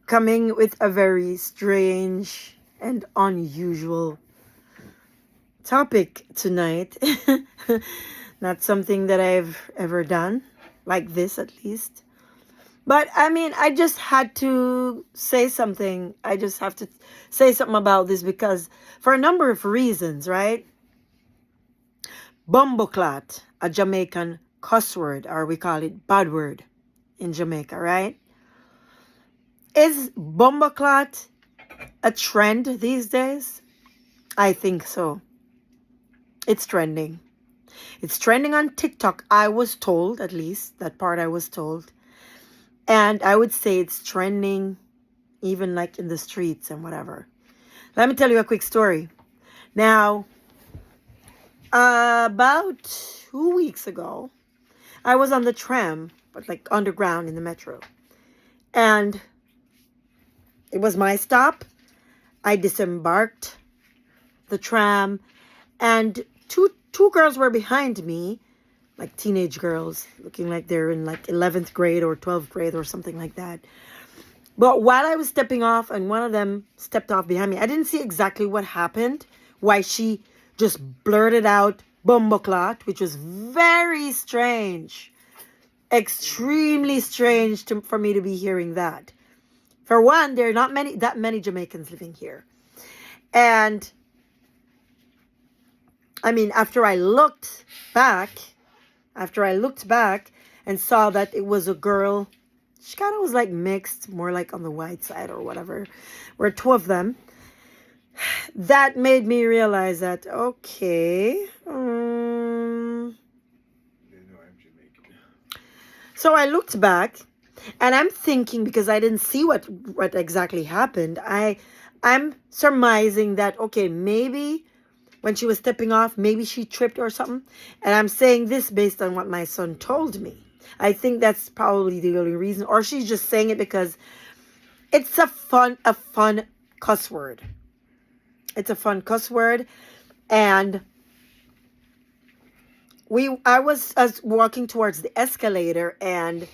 Coming with a very strange and unusual topic tonight. Not something that I've ever done, like this at least. But I mean, I just had to say something. I just have to say something about this because for a number of reasons, right? BOMBOCLAAT, a Jamaican cuss word, or we call it bad word in Jamaica, right? Is BOMBOCLAAT a trend these days? I think so. It's trending. It's trending on TikTok, I was told, at least. That part I was told. And I would say it's trending even like in the streets and whatever. Let me tell you a quick story. Now, about 2 weeks ago, I was on the tram, but like underground in the metro. And it was my stop. I disembarked the tram, and two girls were behind me, like teenage girls, looking like they're in like 11th grade or 12th grade or something like that. But while I was stepping off and one of them stepped off behind me, I didn't see exactly what happened, why she just blurted out BOMBOCLAAT, which was very strange, extremely strange for me to be hearing that. For one, there are not that many Jamaicans living here. And I mean, after I looked back and saw that it was a girl, she kind of was like mixed, more like on the white side or whatever, were two of them. That made me realize that, okay. So I looked back and I'm thinking, because I didn't see what exactly happened, I'm surmising that, okay, maybe when she was stepping off, maybe she tripped or something. And I'm saying this based on what my son told me. I think that's probably the only reason. Or she's just saying it because it's a fun cuss word. It's a fun cuss word. And I was walking towards the escalator, and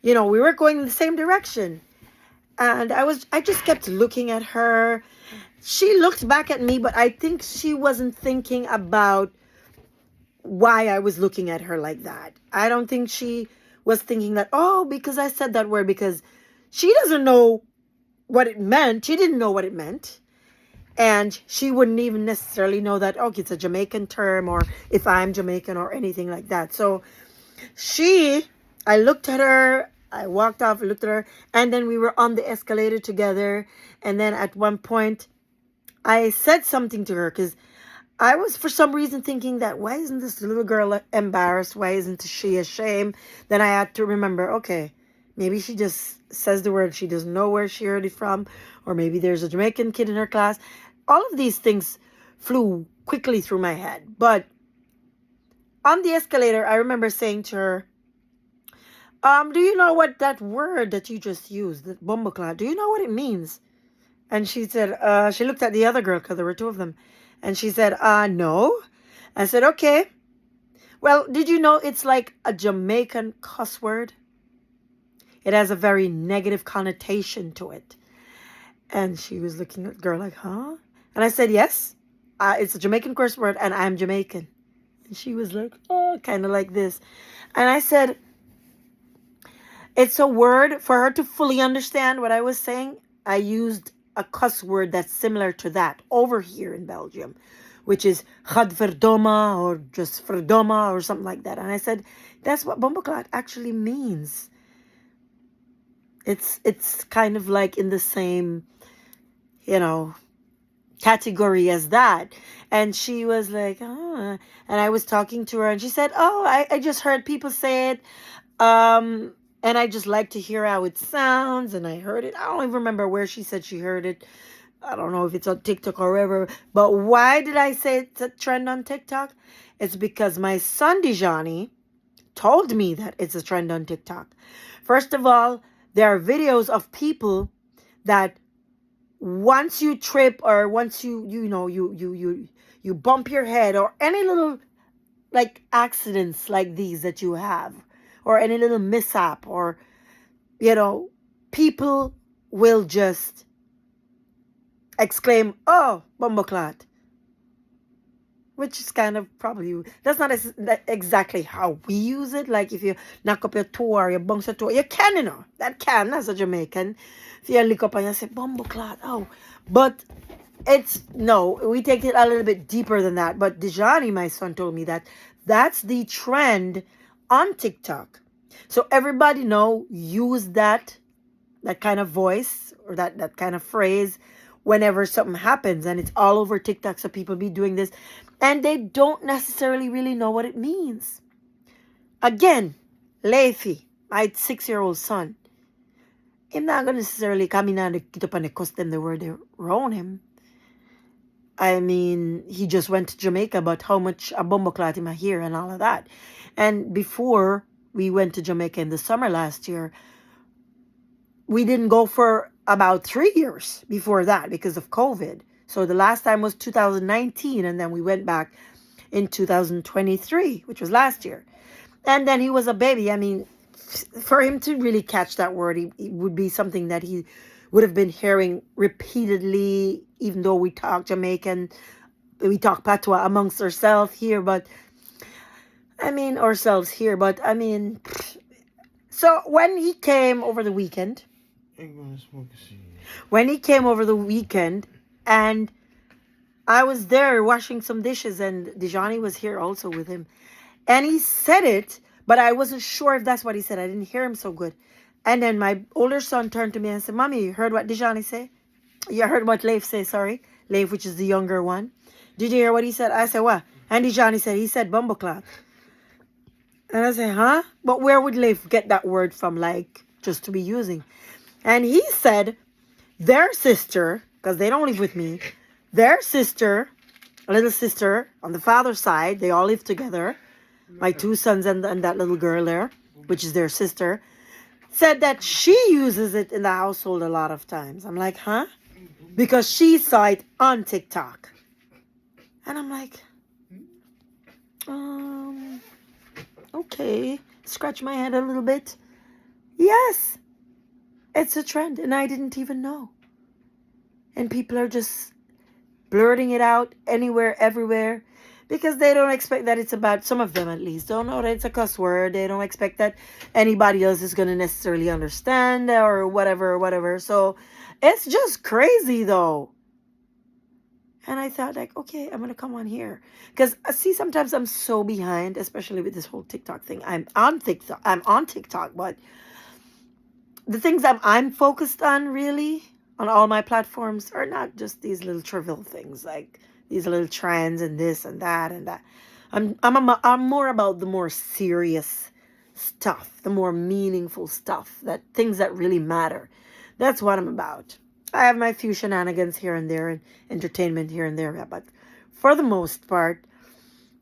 we were going in the same direction. And I just kept looking at her. She looked back at me, but I think she wasn't thinking about why I was looking at her like that. I don't think she was thinking that, oh, because I said that word, because she doesn't know what it meant. She didn't know what it meant. And she wouldn't even necessarily know that, okay, it's a Jamaican term, or if I'm Jamaican or anything like that. So I looked at her, I walked off, looked at her, and then we were on the escalator together. And then at one point, I said something to her, because I was for some reason thinking that, why isn't this little girl embarrassed? Why isn't she ashamed? Then I had to remember, okay, maybe she just says the word, she doesn't know where she heard it from, or maybe there's a Jamaican kid in her class. All of these things flew quickly through my head. But on the escalator, I remember saying to her, do you know what that word that you just used, that BOMBOCLAAT, do you know what it means? And she said, she looked at the other girl, because there were two of them. And she said, no. I said, okay. Well, did you know it's like a Jamaican cuss word? It has a very negative connotation to it. And she was looking at the girl like, huh? And I said, yes, it's a Jamaican curse word, and I'm Jamaican. And she was like, oh, kind of like this. And I said, it's a word, for her to fully understand what I was saying, I used a cuss word that's similar to that over here in Belgium, which is gadverdoma, or just verdoma, or something like that. And I said, that's what BOMBOCLAAT actually means. It's kind of like in the same, category as that. And she was like, and I was talking to her, and she said, oh, I just heard people say it, and I just like to hear how it sounds, and I heard it. I don't even remember where she said she heard it. I don't know if it's on TikTok or wherever. But why did I say it's a trend on TikTok? It's because my son Dijani told me that it's a trend on TikTok. First of all, there are videos of people that once you trip, or once you bump your head, or any little like accidents like these that you have, or any little mishap, or you know, people will just exclaim, "Oh, BOMBOCLAAT," which is kind of probably, that's not exactly how we use it. Like if you knock up your toe or you bounce your toe, you can, that can as a Jamaican. If you look up and you say BOMBOCLAAT, oh, but it's no, we take it a little bit deeper than that. But Dejani, my son, told me that that's the trend on TikTok. So everybody use that kind of voice or that kind of phrase whenever something happens, and it's all over TikTok. So people be doing this and they don't necessarily really know what it means. Again, Leify, my 6-year-old son, I'm not going to necessarily come in and get up and cuss them the word around him. I mean, he just went to Jamaica, but how much a BOMBOCLAAT him here and all of that. And before we went to Jamaica in the summer last year, we didn't go for about 3 years before that because of COVID. So the last time was 2019, and then we went back in 2023, which was last year. And then he was a baby. I mean, for him to really catch that word, it would be something that he would have been hearing repeatedly, even though we talk Jamaican, we talk patois amongst ourselves here, but I mean, so when he came over the weekend, and I was there washing some dishes, and Dejani was here also with him, and he said it, but I wasn't sure if that's what he said. I didn't hear him so good. And then my older son turned to me and said, "Mommy, you heard what Dejani say? You heard what Leif say, sorry. Leif, which is the younger one. Did you hear what he said?" I said, "What?" And Dejani said, "He said BOMBOCLAAT." And I said, "Huh? But where would Leif get that word from, like, just to be using?" And he said, their sister, because they don't live with me, their sister, a little sister on the father's side, they all live together, my 2 sons and that little girl there, which is their sister, said that she uses it in the household a lot of times. I'm like, huh? Because she saw it on TikTok. And I'm like, okay. Scratch my head a little bit. Yes, it's a trend, and I didn't even know. And people are just blurting it out anywhere, everywhere, because they don't expect that it's about, some of them at least, don't know that it's a cuss word. They don't expect that anybody else is going to necessarily understand or whatever. So it's just crazy, though. And I thought, like, okay, I'm going to come on here. Because, see, sometimes I'm so behind, especially with this whole TikTok thing. I'm on TikTok, but the things that I'm focused on, really, on all my platforms, are not just these little trivial things, like these little trends and this and that and that. I'm more about the more serious stuff, the more meaningful stuff, that things that really matter. That's what I'm about. I have my few shenanigans here and there and entertainment here and there, but for the most part,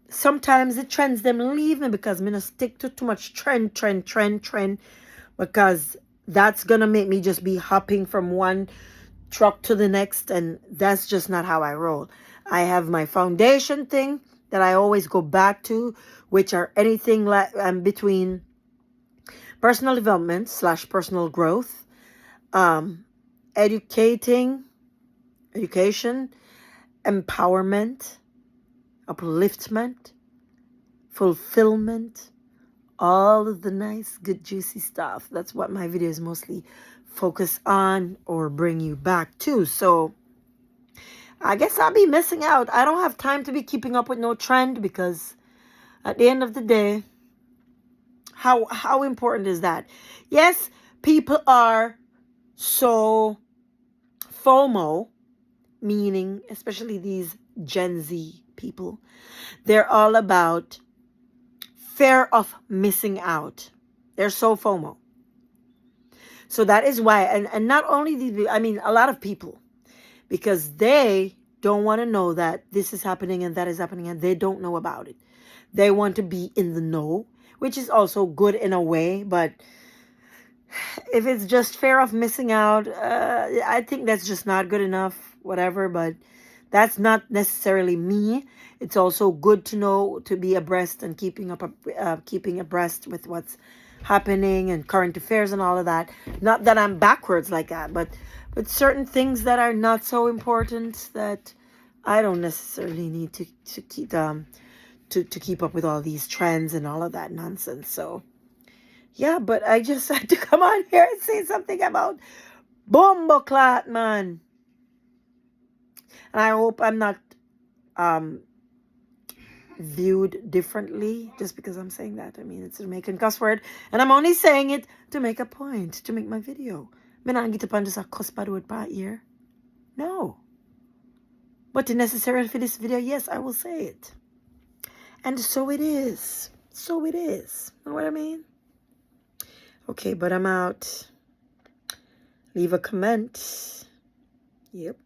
sometimes the trends them leave me because I'm gonna stick to too much trend, because that's gonna make me just be hopping from one truck to the next, and that's just not how I roll. I have my foundation thing that I always go back to, which are anything like between personal development / personal growth, education, empowerment, upliftment, fulfillment, all of the nice, good, juicy stuff. That's what my videos mostly focus on or bring you back to. So I guess I'll be missing out. I don't have time to be keeping up with no trend, because at the end of the day, how important is that? Yes, people are so FOMO, meaning especially these Gen Z people, they're all about fear of missing out. They're so FOMO. So that is why, and not only a lot of people, because they don't want to know that this is happening and that is happening, and they don't know about it. They want to be in the know, which is also good in a way, but if it's just fear of missing out, I think that's just not good enough, whatever, but that's not necessarily me. It's also good to know, to be abreast and keeping abreast with what's happening and current affairs and all of that. Not that I'm backwards like that, but certain things that are not so important that I don't necessarily need to keep to keep up with all these trends and all of that nonsense. So yeah, but I just had to come on here and say something about BOMBOCLAAT, man. And I hope I'm not um viewed differently just because I'm saying that. I mean, it's a Jamaican cuss word, and I'm only saying it to make a point, to make my video. Me not get up and just a cuss bad word per ear. No. But necessarily for this video, yes, I will say it. And so it is. So it is. Know what I mean? Okay, but I'm out. Leave a comment. Yep.